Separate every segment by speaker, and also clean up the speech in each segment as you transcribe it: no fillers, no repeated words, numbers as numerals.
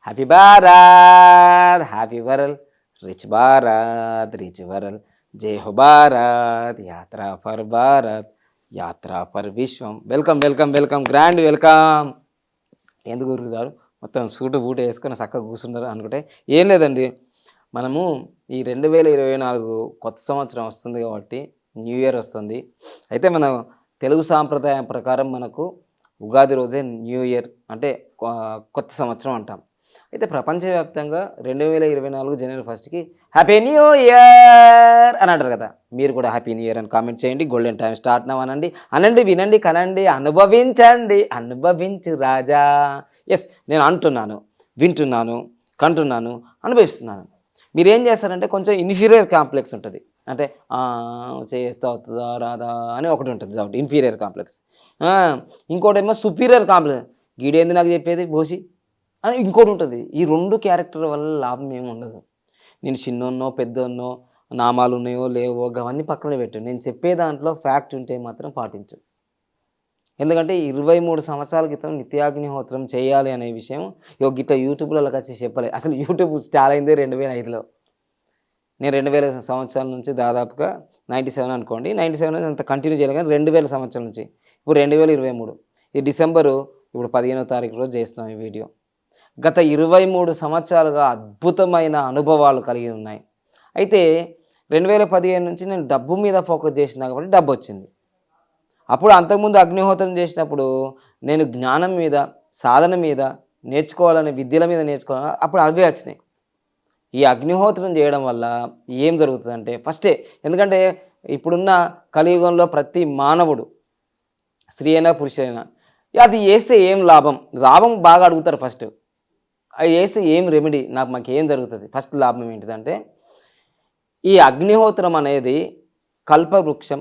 Speaker 1: Happy Bharat happy వరల్ rich వరల్ జై హో భారత్ యాత్ర for Vishwam. Welcome welcome welcome, grand welcome. ఎందుకు గురుగారు మొత్తం సూటు బూటు వేసుకొని చక్కగా కూర్చున్నారు అనుకుంటే ఏం లేదండి. మనము ఈ 2024 కొత్త సంవత్సరం వస్తుంది కాబట్టి న్యూ ఇయర్ వస్తుంది. అయితే మన తెలుగు సాంప్రదాయం ప్రకారం మనకు ఉగాది రోజే న్యూ ఇయర్ అంటే కొత్త సంవత్సరం అంటాం. అయితే ప్రపంచవ్యాప్తంగా 2024 జనవరి 1కి హ్యాపీ న్యూ ఇయర్ అని అంటారు కదా. మీరు కూడా హ్యాపీ న్యూ ఇయర్ అని కామెంట్ చేయండి. గోల్డెన్ టైం స్టార్ట్ నవ్ అనండి, వినండి, కనండి, అనుభవించు రాజా. ఎస్, నేను అంటున్నాను, వింటున్నాను, కంటున్నాను, అనుభవిస్తున్నాను. మీరేం చేస్తారంటే కొంచెం ఇన్ఫీరియర్ కాంప్లెక్స్ ఉంటుంది. అంటే చేస్తా అవుతుందా రాదా అని ఒకటి ఉంటుంది కాబట్టి ఇన్ఫీరియర్ కాంప్లెక్స్. ఇంకోటి ఏమో సుపీరియర్ కాంప్లెక్స్, గీడేంది నాకు చెప్పేది బోసి అని ఇంకోటి ఉంటుంది. ఈ రెండు క్యారెక్టర్ వల్ల లాభం ఏమి ఉండదు. నేను చిన్నోన్నో పెద్దోన్నో నామాలు ఉన్నాయో లేవో అవన్నీ పక్కన పెట్టు. నేను చెప్పే దాంట్లో ఫ్యాక్ట్ ఉంటే మాత్రం పాటించు. ఎందుకంటే 23 సంవత్సరాల క్రితం నిత్యాగ్నిహోత్రం చేయాలి అనే విషయం గిట్ల యూట్యూబ్లో వచ్చి చెప్పలేదు. అసలు యూట్యూబ్ స్టార్ట్ అయిందే 2005లో. నేను 2000 సంవత్సరాల నుంచి దాదాపుగా 97 అనుకోండి, 97 అంత కంటిన్యూ చేయాలి. కానీ 2000 సంవత్సరాల నుంచి ఇప్పుడు 2023 ఈ డిసెంబరు ఇప్పుడు 15వ తారీఖు రోజు చేస్తున్నాం ఈ వీడియో. గత 23 సంవత్సరాలుగా అద్భుతమైన అనుభవాలు కలిగి ఉన్నాయి. అయితే 2015 నుంచి నేను డబ్బు మీద ఫోకస్ చేసిన కాబట్టి డబ్బు వచ్చింది. అప్పుడు అంతకుముందు అగ్నిహోత్రం చేసినప్పుడు నేను జ్ఞానం మీద, సాధన మీద నేర్చుకోవాలనే విద్యల మీద నేర్చుకోవాలని అప్పుడు అవే వచ్చినాయి. ఈ అగ్నిహోత్రం చేయడం వల్ల ఏం జరుగుతుందంటే ఫస్టే, ఎందుకంటే ఇప్పుడున్న కలియుగంలో ప్రతి మానవుడు స్త్రీ అయినా పురుషులైనా అది చేస్తే ఏం లాభం బాగా అడుగుతారు. ఫస్ట్ అది చేస్తే ఏం రెమెడీ, మాకు ఏం జరుగుతుంది, ఫస్ట్ లాభం ఏంటిదంటే ఈ అగ్నిహోత్రం అనేది కల్పవృక్షం,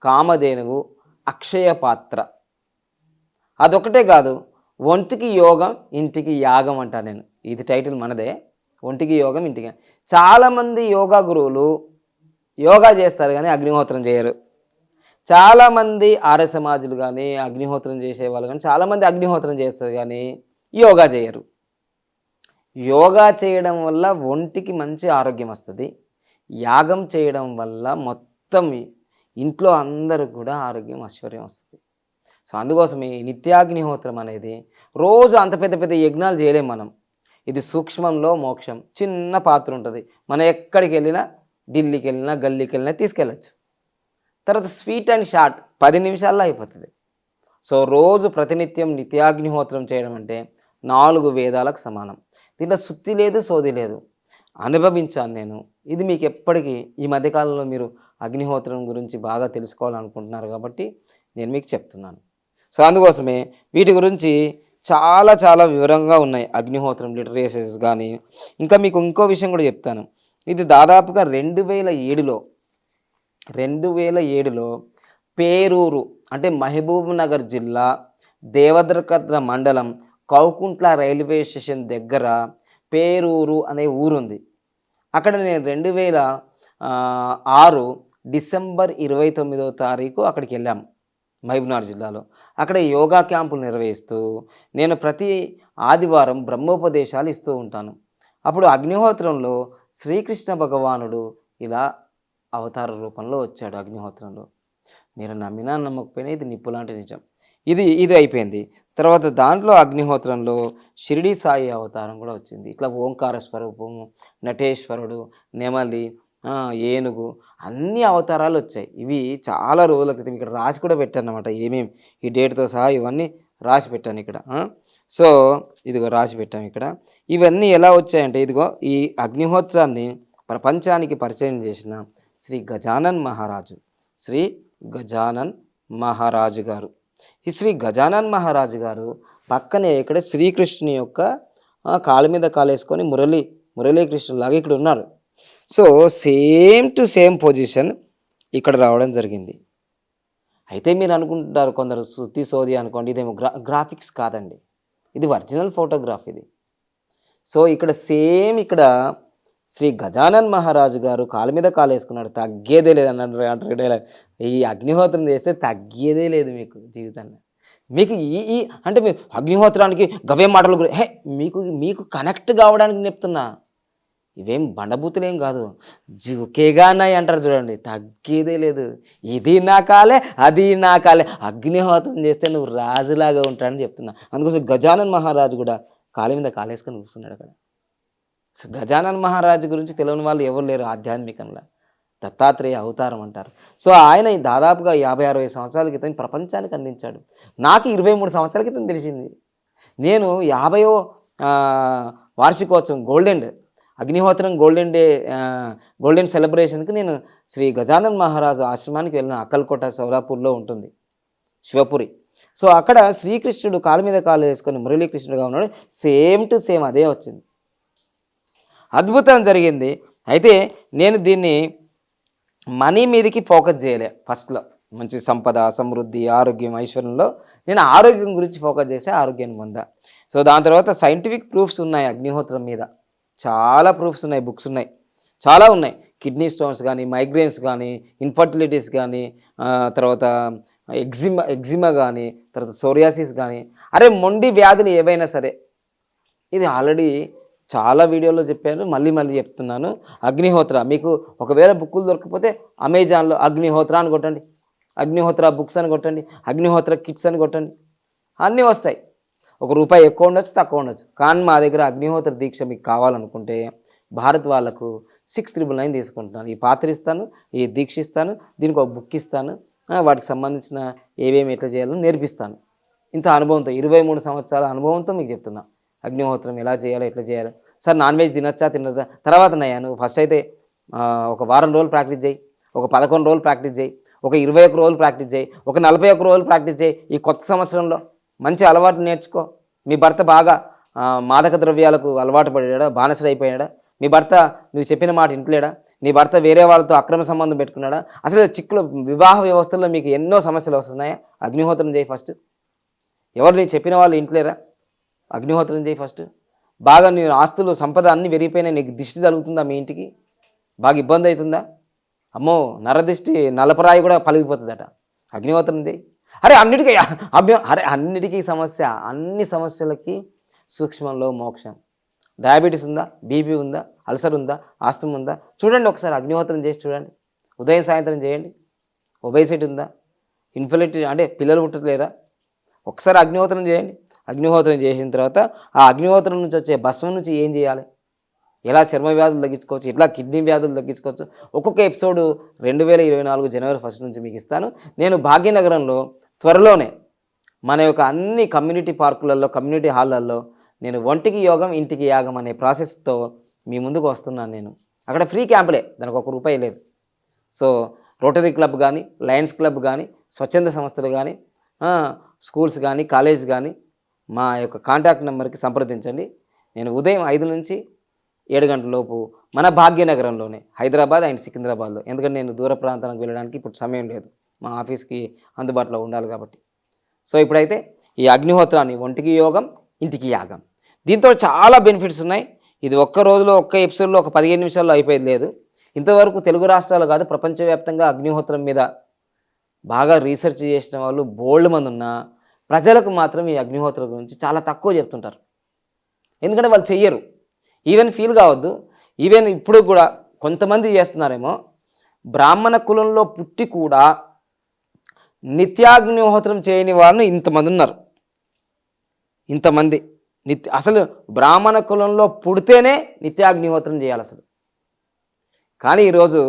Speaker 1: కామధేనువు, అక్షయ పాత్ర. అదొకటే కాదు, ఒంటికి యోగం ఇంటికి యాగం అంటా నేను. ఇది టైటిల్ మనదే, ఒంటికి యోగం ఇంటికి. చాలామంది యోగా గురువులు యోగా చేస్తారు కానీ అగ్నిహోత్రం చేయరు. చాలామంది ఆర్య సమాజులు కానీ అగ్నిహోత్రం చేసేవాళ్ళు కానీ చాలామంది అగ్నిహోత్రం చేస్తారు కానీ యోగా చేయరు. యోగా చేయడం వల్ల ఒంటికి మంచి ఆరోగ్యం వస్తుంది. యాగం చేయడం వల్ల మొత్తం ఇంట్లో అందరూ కూడా ఆరోగ్యం, ఐశ్వర్యం వస్తుంది. సో అందుకోసమే నిత్యాగ్నిహోత్రం అనేది రోజు అంత పెద్ద పెద్ద యజ్ఞాలు చేయలేము మనం. ఇది సూక్ష్మంలో మోక్షం. చిన్న పాత్ర ఉంటుంది, మనం ఎక్కడికి వెళ్ళినా, ఢిల్లీకి వెళ్ళినా, గల్లీకి వెళ్ళినా తీసుకెళ్ళచ్చు. తర్వాత స్వీట్ అండ్ షార్ట్ 10 నిమిషాల్లో అయిపోతుంది. సో రోజు ప్రతినిత్యం నిత్యాగ్నిహోత్రం చేయడం అంటే 4 వేదాలకు సమానం. దీంట్లో సుత్తి లేదు, సోది లేదు, అనుభవించాను నేను. ఇది మీకు ఎప్పటికీ ఈ మధ్యకాలంలో మీరు అగ్నిహోత్రం గురించి బాగా తెలుసుకోవాలనుకుంటున్నారు కాబట్టి నేను మీకు చెప్తున్నాను. సో అందుకోసమే వీటి గురించి చాలా చాలా వివరంగా ఉన్నాయి అగ్నిహోత్రం లిటరేచర్స్ కానీ. ఇంకా మీకు ఇంకో విషయం కూడా చెప్తాను. ఇది దాదాపుగా 2007లో పేరూరు అంటే మహబూబ్ నగర్ జిల్లా దేవద్రకద్ర మండలం కౌకుంట్ల రైల్వే స్టేషన్ దగ్గర పేరూరు అనే ఊరుంది. అక్కడ నేను 2006 డిసెంబర్ 29వ తారీఖు అక్కడికి వెళ్ళాము, మహబూబ్నగర్ జిల్లాలో. అక్కడ యోగా క్యాంపులు నిర్వహిస్తూ నేను ప్రతి ఆదివారం బ్రహ్మోపదేశాలు ఇస్తూ ఉంటాను. అప్పుడు అగ్నిహోత్రంలో శ్రీకృష్ణ భగవానుడు ఇలా అవతార రూపంలో వచ్చాడు అగ్నిహోత్రంలో. మీరు నమ్మినా నమ్మకపోయినా ఇది నిప్పు లాంటి నిజం. ఇది అయిపోయింది. తర్వాత దాంట్లో అగ్నిహోత్రంలో షిరిడి సాయి అవతారం కూడా వచ్చింది. ఇట్లా ఓంకార స్వరూపము, నటేశ్వరుడు, నెమలి, ఏనుగు, అన్ని అవతారాలు వచ్చాయి. ఇవి చాలా రోజుల క్రితం ఇక్కడ రాసి కూడా పెట్టాను అన్నమాట. ఏమేమి ఈ డేట్తో సహా ఇవన్నీ రాసి పెట్టాను ఇక్కడ. సో ఇదిగో రాసి పెట్టాము ఇక్కడ. ఇవన్నీ ఎలా వచ్చాయంటే ఇదిగో ఈ అగ్నిహోత్రాన్ని ప్రపంచానికి పరిచయం చేసిన శ్రీ గజానన్ మహారాజు గారు. ఈ శ్రీ గజానన్ మహారాజు గారు పక్కనే ఇక్కడ శ్రీకృష్ణుని యొక్క కాలు మీద కాలేసుకొని మురళీకృష్ణులాగా ఇక్కడ ఉన్నారు. So same to same position ఇక్కడ రావడం జరిగింది. అయితే మీరు అనుకుంటారు కొందరు సుత్తి సోది అనుకోండి, ఇదేమో గ్రాఫిక్స్ కాదండి, ఇది ఒరిజినల్ ఫోటోగ్రాఫ్ ఇది. సో ఇక్కడ సేమ్ ఇక్కడ శ్రీ గజానన్ మహారాజు గారు కాలు మీద కాలు వేసుకున్నాడు. తగ్గేదే లేదు అన్నారు. ఈ అగ్నిహోత్రం చేస్తే తగ్గేదే లేదు మీకు జీవితంలో. మీకు ఈ అంటే మీరు అగ్నిహోత్రానికి గవే మాటలు హే మీకు మీకు కనెక్ట్ కావడానికి చెప్తున్నా. ఇవేం బండబూతులేం కాదు, జుకేగానాయి అంటారు చూడండి, తగ్గేదే లేదు. ఇది నా కాలే, అది నా కాలే, అగ్నిహోత్రం చేస్తే నువ్వు రాజులాగా ఉంటాడని చెప్తున్నా. అందుకోసం గజానన్ మహారాజు కూడా కాలి మీద కాలేసుకొని కూర్చున్నాడు అక్కడ. గజానన్ మహారాజు గురించి తెలియని వాళ్ళు ఎవరు లేరు ఆధ్యాత్మికంలో. దత్తాత్రేయ అవతారం అంటారు. సో ఆయన దాదాపుగా 50-60 సంవత్సరాల క్రితం ప్రపంచానికి అందించాడు. నాకు 23 సంవత్సరాల క్రితం తెలిసింది. నేను 50వ వార్షికోత్సవం అగ్నిహోత్రం గోల్డెన్ సెలబ్రేషన్కి నేను శ్రీ గజానన్ మహారాజు ఆశ్రమానికి వెళ్ళిన. అక్కల్కోట సోలాపూర్లో ఉంటుంది, శివపురి. సో అక్కడ శ్రీకృష్ణుడు కాలు మీద కాలు వేసుకొని మురళీకృష్ణుడుగా ఉన్నాడు. సేమ్ టు సేమ్ అదే వచ్చింది. అద్భుతం జరిగింది. అయితే నేను దీన్ని మనీ మీదకి ఫోకస్ చేయలే. ఫస్ట్లో మంచి సంపద, సమృద్ధి, ఆరోగ్యం, ఐశ్వర్యంలో నేను ఆరోగ్యం గురించి ఫోకస్ చేసే ఆరోగ్యాన్ని పొందా. సో దాని తర్వాత సైంటిఫిక్ ప్రూఫ్స్ ఉన్నాయి అగ్నిహోత్రం మీద, చాలా ప్రూఫ్స్ ఉన్నాయి, బుక్స్ ఉన్నాయి, చాలా ఉన్నాయి. కిడ్నీ స్టోన్స్ కానీ, మైగ్రేన్స్ కానీ, ఇన్ఫర్టిలిటీస్ కానీ, తర్వాత ఎగ్జిమా కానీ, తర్వాత సోరియాసిస్ కానీ, మొండి వ్యాధులు ఏవైనా సరే, ఇది ఆల్రెడీ చాలా వీడియోలో చెప్పాను, మళ్ళీ చెప్తున్నాను. అగ్నిహోత్ర మీకు ఒకవేళ బుక్కులు దొరకకపోతే అమెజాన్లో అగ్నిహోత్ర అని కొట్టండి, అగ్నిహోత్ర బుక్స్ అని కొట్టండి, అగ్నిహోత్ర కిట్స్ అని కొట్టండి, అన్నీ వస్తాయి. ₹1 ఎక్కువ ఉండొచ్చు, తక్కువ ఉండొచ్చు. కానీ మా దగ్గర అగ్నిహోత్ర దీక్ష మీకు కావాలనుకుంటే భారత్ వాళ్ళకు 699 తీసుకుంటున్నాను. ఈ పాత్ర ఇస్తాను, ఈ దీక్ష ఇస్తాను, దీనికి ఒక బుక్ ఇస్తాను, వాటికి సంబంధించిన ఏమేమి ఎట్లా చేయాలో నేర్పిస్తాను. ఇంత అనుభవంతో 23 సంవత్సరాల అనుభవంతో మీకు చెప్తున్నా అగ్నిహోత్రం ఎలా చేయాలో, ఎట్లా చేయాలి. సార్ నాన్ వెజ్ తినొచ్చా తినదా? తర్వాత నయ్యా నువ్వు ఫస్ట్ అయితే ఒక వారం రోజులు ప్రాక్టీస్ చేయి, ఒక 11 రోజులు ప్రాక్టీస్ చేయి, ఒక 21 రోజులు ప్రాక్టీస్ చేయి, ఒక 41 రోజులు ప్రాక్టీస్ చేయి. ఈ కొత్త సంవత్సరంలో మంచి అలవాటు నేర్చుకో. మీ భర్త బాగా మాదక ద్రవ్యాలకు అలవాటు పడాడా, బానిసడు అయిపోయాడా? మీ భర్త నువ్వు చెప్పిన మాట ఇంట్లేడా? నీ భర్త వేరే వాళ్ళతో అక్రమ సంబంధం పెట్టుకున్నాడా? అసలు చిక్కులు వివాహ వ్యవస్థల్లో మీకు ఎన్నో సమస్యలు వస్తున్నాయా? అగ్నిహోత్రం చేయి ఫస్ట్. ఎవరు నీ చెప్పిన వాళ్ళు ఇంట్లేరా? అగ్నిహోత్రం చేయి ఫస్ట్. బాగా నీ ఆస్తులు సంపద అన్నీ పెరిగిపోయినా నీకు దిష్టి తగులుతుందా? మీ ఇంటికి బాగా ఇబ్బంది అవుతుందా? అమ్మో నరదిష్టి నలపరాయి కూడా పలిగిపోతుందట. అగ్నిహోత్రం చేయి. అన్నిటికీ సమస్య, అన్ని సమస్యలకి సూక్ష్మంలో మోక్షం. డయాబెటీస్ ఉందా, బీపీ ఉందా, అల్సర్ ఉందా, ఆస్తమా ఉందా? చూడండి ఒకసారి అగ్నిహోత్రం చేసి చూడండి. ఉదయం సాయంత్రం చేయండి. ఒబేసిటీ ఉందా, ఇన్ఫర్టిలిటీ అంటే పిల్లలు పుట్టలేరా? ఒకసారి అగ్నిహోత్రం చేయండి. అగ్నిహోత్రం చేసిన తర్వాత ఆ అగ్నిహోత్రం నుంచి వచ్చే భస్మం నుంచి ఏం చేయాలి, ఎలా చర్మ వ్యాధులు తగ్గించుకోవచ్చు, ఎట్లా కిడ్నీ వ్యాధులు తగ్గించుకోవచ్చు, ఒక్కొక్క ఎపిసోడు 2024 జనవరి 1 నుంచి మీకు ఇస్తాను. నేను భాగ్యనగరంలో త్వరలోనే మన యొక్క అన్ని కమ్యూనిటీ పార్కులలో, కమ్యూనిటీ హాళ్ళల్లో నేను ఒంటికి యోగం ఇంటికి యాగం అనే ప్రాసెస్తో మీ ముందుకు వస్తున్నాను. నేను అక్కడ ఫ్రీ క్యాంపులే, దానికి ₹1 లేదు. సో రోటరీ క్లబ్ కానీ, లయన్స్ క్లబ్ కానీ, స్వచ్ఛంద సంస్థలు కానీ, స్కూల్స్ కానీ, కాలేజ్ కానీ మా యొక్క కాంటాక్ట్ నెంబర్కి సంప్రదించండి. నేను ఉదయం 5 నుంచి 7 గంటల లోపు మన భాగ్యనగరంలోనే, హైదరాబాద్ అండ్ సికింద్రాబాద్లో, ఎందుకంటే నేను దూర ప్రాంతానికి వెళ్ళడానికి ఇప్పుడు సమయం లేదు, మా ఆఫీస్కి అందుబాటులో ఉండాలి కాబట్టి. సో ఇప్పుడైతే ఈ అగ్నిహోత్రాన్ని ఒంటికి యోగం ఇంటికి యాగం, దీంతో చాలా బెనిఫిట్స్ ఉన్నాయి. ఇది ఒక్క రోజులో ఒక్క ఎపిసోడ్లో ఒక 15 నిమిషాల్లో అయిపోయేది లేదు. ఇంతవరకు తెలుగు రాష్ట్రాలు కాదు ప్రపంచవ్యాప్తంగా అగ్నిహోత్రం మీద బాగా రీసెర్చ్ చేసిన వాళ్ళు బోల్డ్ మంది ఉన్నా ప్రజలకు మాత్రం ఈ అగ్నిహోత్రం గురించి చాలా తక్కువ చెప్తుంటారు. ఎందుకంటే వాళ్ళు చెయ్యరు. ఈవెన్ ఫీల్ కావద్దు, ఈవెన్ ఇప్పుడు కూడా కొంతమంది చేస్తున్నారేమో, బ్రాహ్మణ కులంలో పుట్టి కూడా నిత్యాగ్నిహోత్రం చేయని వాళ్ళు ఇంతమంది ఉన్నారు. ఇంతమంది అసలు బ్రాహ్మణ కులంలో పుడితేనే నిత్యాగ్నిహోత్రం చేయాలి అసలు. కానీ ఈరోజు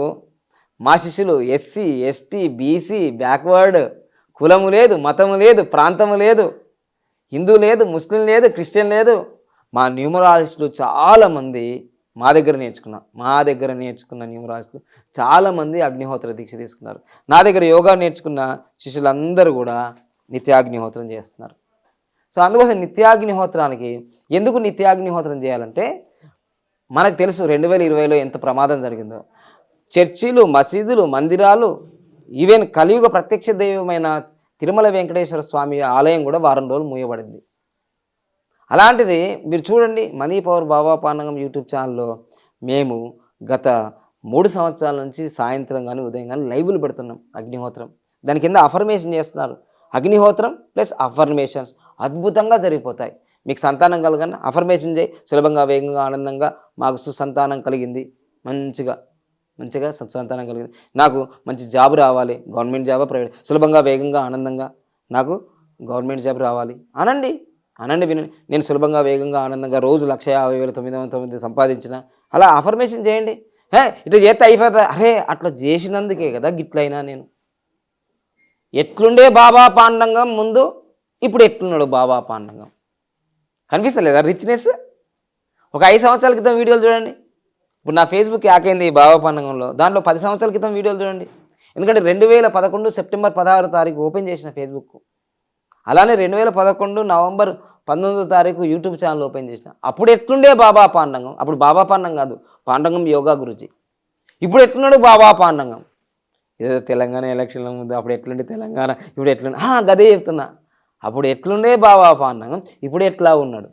Speaker 1: మా శిష్యులు ఎస్సీ, ఎస్టీ, బీసీ, బ్యాక్వర్డ్, కులము లేదు, మతము లేదు, ప్రాంతము లేదు, హిందూ లేదు, ముస్లిం లేదు, క్రిస్టియన్ లేదు. మా న్యూమరాలజిస్టులు చాలామంది మా దగ్గర నేర్చుకున్న న్యూమరాలజిస్టులు చాలామంది అగ్నిహోత్ర దీక్ష తీసుకున్నారు. నా దగ్గర యోగా నేర్చుకున్న శిష్యులందరూ కూడా నిత్యాగ్నిహోత్రం చేస్తున్నారు. సో అందుకోసం నిత్యాగ్నిహోత్రానికి ఎందుకు నిత్యాగ్నిహోత్రం చేయాలంటే, మనకు తెలుసు 2020లో ఎంత ప్రమాదం జరిగిందో. చర్చిలు, మసీదులు, మందిరాలు, ఈవెన్ కలియుగ ప్రత్యక్ష దైవమైన తిరుమల వెంకటేశ్వర స్వామి ఆలయం కూడా వారం రోజులు మూయబడింది. అలాంటిది మీరు చూడండి, మనీ పవర్ బాబా పాండగం యూట్యూబ్ ఛానల్లో మేము గత 3 సంవత్సరాల నుంచి సాయంత్రం కానీ ఉదయం కానీ లైవ్లు పెడుతున్నాం అగ్నిహోత్రం. దాని కింద అఫర్మేషన్ చేస్తున్నారు. అగ్నిహోత్రం ప్లస్ అఫర్మేషన్స్ అద్భుతంగా జరిగిపోతాయి. మీకు సంతానం కలగన్న అఫర్మేషన్ చేయి, సులభంగా వేగంగా ఆనందంగా మాకు సుసంతానం కలిగింది, మంచిగా సంతానం కలిగింది, నాకు మంచి జాబ్ రావాలి, గవర్నమెంట్ జాబా ప్రైవేట్, సులభంగా వేగంగా ఆనందంగా నాకు గవర్నమెంట్ జాబ్ రావాలి అనండి. వినండి, నేను సులభంగా వేగంగా ఆనందంగా రోజు 1,50,909 సంపాదించిన, అలా అఫర్మేషన్ చేయండి. ఇట్లా చేస్తే అయిపోతా, అరే అట్లా చేసినందుకే కదా గిట్లయినా నేను. ఎట్లుండే బాబా పాండంగం ముందు, ఇప్పుడు ఎట్లున్నాడు బాబా పాండంగం, కనిపిస్తలేదా రిచ్నెస్? ఒక 5 సంవత్సరాల క్రితం వీడియోలు చూడండి. ఇప్పుడు నా ఫేస్బుక్ హ్యాక్ అయింది ఈ బాబా పాండంగంలో, దాంట్లో 10 సంవత్సరాల క్రితం వీడియోలు చూడండి. ఎందుకంటే 2011 సెప్టెంబర్ 16 తారీఖు ఓపెన్ చేసిన ఫేస్బుక్. అలానే 2011 నవంబర్ 19 తారీఖు యూట్యూబ్ ఛానల్ ఓపెన్ చేసిన. అప్పుడు ఎట్లుండే బాబా పాండంగం, అప్పుడు బాబా పాండంగం కాదు, పాండంగం యోగా గురుజీ. ఇప్పుడు ఎట్లున్నాడు బాబా పాండంగం? ఏదో తెలంగాణ ఎలక్షన్ల ముందు అప్పుడు ఎట్లుండే తెలంగాణ, ఇప్పుడు ఎట్లుండే, గదే చెప్తున్నా. అప్పుడు ఎట్లుండే బాబా పాండంగం, ఇప్పుడు ఎట్లా ఉన్నాడు?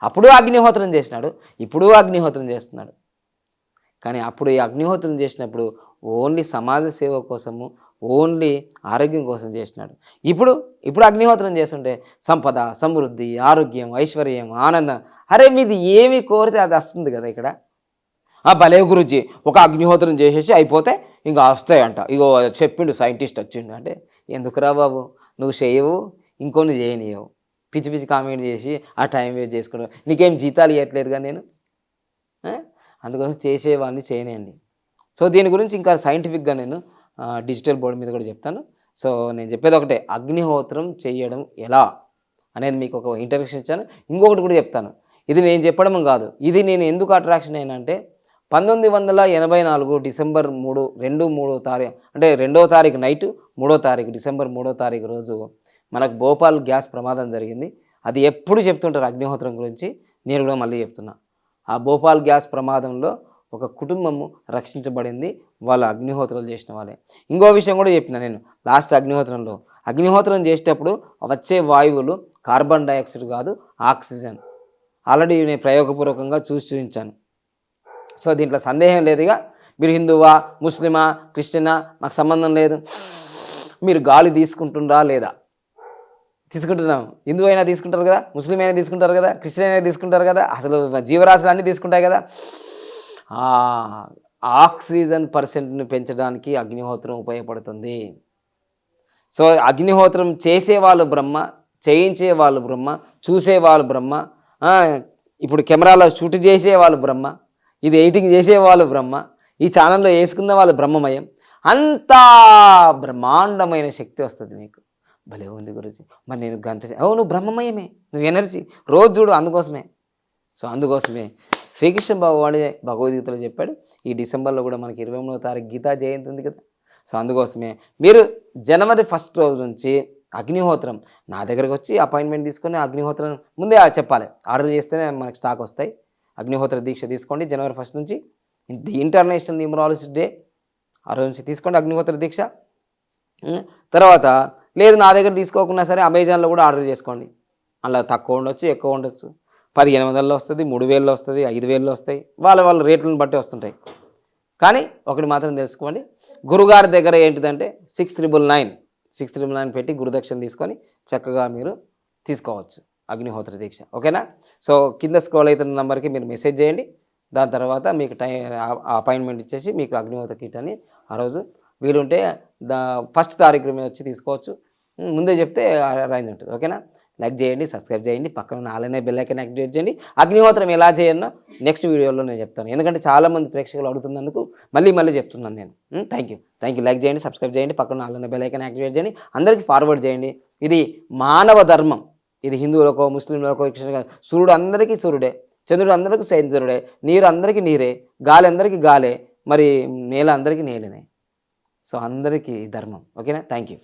Speaker 1: అప్పుడు అగ్నిహోత్రం చేసినాడు, ఇప్పుడు అగ్నిహోత్రం చేస్తున్నాడు. కానీ అప్పుడు ఈ అగ్నిహోత్రం చేసినప్పుడు ఓన్లీ సమాజ సేవ కోసము, ఓన్లీ ఆరోగ్యం కోసం చేసినాడు. ఇప్పుడు అగ్నిహోత్రం చేస్తుంటే సంపద, సమృద్ధి, ఆరోగ్యం, ఐశ్వర్యం, ఆనందం, అరే మీది ఏమి కోరితే అది వస్తుంది కదా. ఇక్కడ భలే గురుజీ ఒక అగ్నిహోత్రం చేసేసి అయిపోతే ఇంకా వస్తాయంట, ఇగో చెప్పిండు సైంటిస్ట్ వచ్చిండు అంటే, ఎందుకురా బాబు నువ్వు చేయవు, ఇంకొన్ని చేయనియవు, పిచ్చి పిచ్చి కామెంట్ చేసి ఆ టైం వేస్ట్ చేసుకోవడం, నీకేం జీతాలు ఇవ్వట్లేదుగా నేను. అందుకోసం చేసేవాడిని చేయనండి. సో దీని గురించి ఇంకా సైంటిఫిక్గా నేను డిజిటల్ బోర్డు మీద కూడా చెప్తాను. సో నేను చెప్పేది ఒకటే, అగ్నిహోత్రం చేయడం ఎలా అనేది మీకు ఒక ఇంట్రడక్షన్ ఇచ్చాను. ఇంకొకటి కూడా చెప్తాను, ఇది నేను చెప్పడం కాదు, ఇది నేను ఎందుకు అట్రాక్షన్ అయినంటే 1984 డిసెంబర్ 3 తారీఖు, అంటే 2వ తారీఖు నైట్, 3వ తారీఖు డిసెంబర్ 3వ తారీఖు రోజు మనకు భోపాల్ గ్యాస్ ప్రమాదం జరిగింది. అది ఎప్పుడు చెప్తుంటారు అగ్నిహోత్రం గురించి, నేను కూడా మళ్ళీ చెప్తున్నా. ఆ భోపాల్ గ్యాస్ ప్రమాదంలో ఒక కుటుంబము రక్షించబడింది, వాళ్ళ అగ్నిహోత్రాలు చేసిన వాళ్ళే. ఇంకో విషయం కూడా చెప్పిన నేను లాస్ట్ అగ్నిహోత్రం చేసేటప్పుడు వచ్చే వాయువులు కార్బన్ డైఆక్సైడ్ కాదు, ఆక్సిజన్. ఆల్రెడీ నేను ప్రయోగపూర్వకంగా చూపించాను. సో దీంట్లో సందేహం లేదుగా, మీరు హిందువా, ముస్లిమా, క్రిస్టియనా మాకు సంబంధం లేదు, మీరు గాలి తీసుకుంటుండ్రా లేదా? తీసుకుంటున్నాం. హిందూ అయినా తీసుకుంటారు కదా, ముస్లిం అయినా తీసుకుంటారు కదా, క్రిస్టియన్ అయినా తీసుకుంటారు కదా, అసలు జీవరాశులు అన్నీ తీసుకుంటాయి కదా. ఆక్సిజన్ పర్సెంట్ని పెంచడానికి అగ్నిహోత్రం ఉపయోగపడుతుంది. సో అగ్నిహోత్రం చేసేవాళ్ళు బ్రహ్మ, చేయించేవాళ్ళు బ్రహ్మ, చూసేవాళ్ళు బ్రహ్మ, ఇప్పుడు కెమెరాలో షూట్ చేసేవాళ్ళు బ్రహ్మ, ఇది ఎడిటింగ్ చేసేవాళ్ళు బ్రహ్మ, ఈ ఛానల్లో వేసుకున్న వాళ్ళు బ్రహ్మమయం. అంతా బ్రహ్మాండమైన శక్తి వస్తుంది మీకు. భలే ఉంది గురించి. మరి నేను గంట నువ్వు బ్రహ్మమయమే, నువ్వు ఎనర్జీ రోజు చూడు. అందుకోసమే శ్రీకృష్ణ భగవానుడే భగవద్గీతలో చెప్పాడు. ఈ డిసెంబర్లో కూడా మనకి 23వ తారీఖు గీతా జయంతి ఉంది కదా. సో అందుకోసమే మీరు జనవరి 1 రోజు నుంచి అగ్నిహోత్రం నా దగ్గరకు వచ్చి అపాయింట్మెంట్ తీసుకొని అగ్నిహోత్రం ముందే చెప్పాలి, ఆర్డర్ చేస్తేనే మనకి స్టాక్ వస్తాయి. అగ్నిహోత్ర దీక్ష తీసుకోండి జనవరి 1 నుంచి, ది ఇంటర్నేషనల్ న్యూమరాలజిస్ట్ డే ఆ రోజు నుంచి తీసుకోండి అగ్నిహోత్ర దీక్ష. తర్వాత లేదు నా దగ్గర తీసుకోకుండా సరే అమెజాన్లో కూడా ఆర్డర్ చేసుకోండి. అలా తక్కువ ఉండొచ్చు, ఎక్కువ ఉండొచ్చు, 1500లో వస్తుంది, 3000లో వస్తుంది, 5000లో వస్తాయి, వాళ్ళ రేట్లను బట్టి వస్తుంటాయి. కానీ ఒకటి మాత్రం తెలుసుకోండి, గురుగారి దగ్గర ఏంటిదంటే 6999 పెట్టి గురుదక్షిణ తీసుకొని చక్కగా మీరు తీసుకోవచ్చు అగ్నిహోత్ర దీక్ష. ఓకేనా? సో కింద స్క్రోల్ అవుతున్న నెంబర్కి మీరు మెసేజ్ చేయండి. దాని తర్వాత మీకు అపాయింట్మెంట్ ఇచ్చేసి మీకు అగ్నిహోత్ర కిట్ అని ఆ రోజు వీలుంటే 1 తారీఖు మీద వచ్చి తీసుకోవచ్చు. ముందే చెప్తే అరేంజ్ ఉంటుంది. ఓకేనా? లైక్ చేయండి, సబ్స్క్రైబ్ చేయండి, పక్కన ఉన్న అలానే బెల్ ఐకాన్ యాక్టివేట్ చేయండి. అగ్నిహోత్రం ఎలా చేయాలో నెక్స్ట్ వీడియోలో నేను చెప్తాను, ఎందుకంటే చాలామంది ప్రేక్షకులు అడుగుతున్నందుకు మళ్ళీ చెప్తున్నాను నేను. Thank you. లైక్ చేయండి, సబ్స్క్రైబ్ చేయండి, పక్కన అలానే బెల్ ఐకాన్ యాక్టివేట్ చేయండి, అందరికీ ఫార్వర్డ్ చేయండి. ఇది మానవ ధర్మం. ఇది హిందువులకో, ముస్లింలకో, క్రిస్టియన్, సూర్యుడు అందరికీ సూర్యుడే, చంద్రుడు అందరికీ చంద్రుడే, నీరు అందరికీ నీరే, గాలి అందరికీ గాలే, మరి నేల అందరికీ నేలనే. సో అందరికీ ధర్మం. ఓకేనా? Thank you.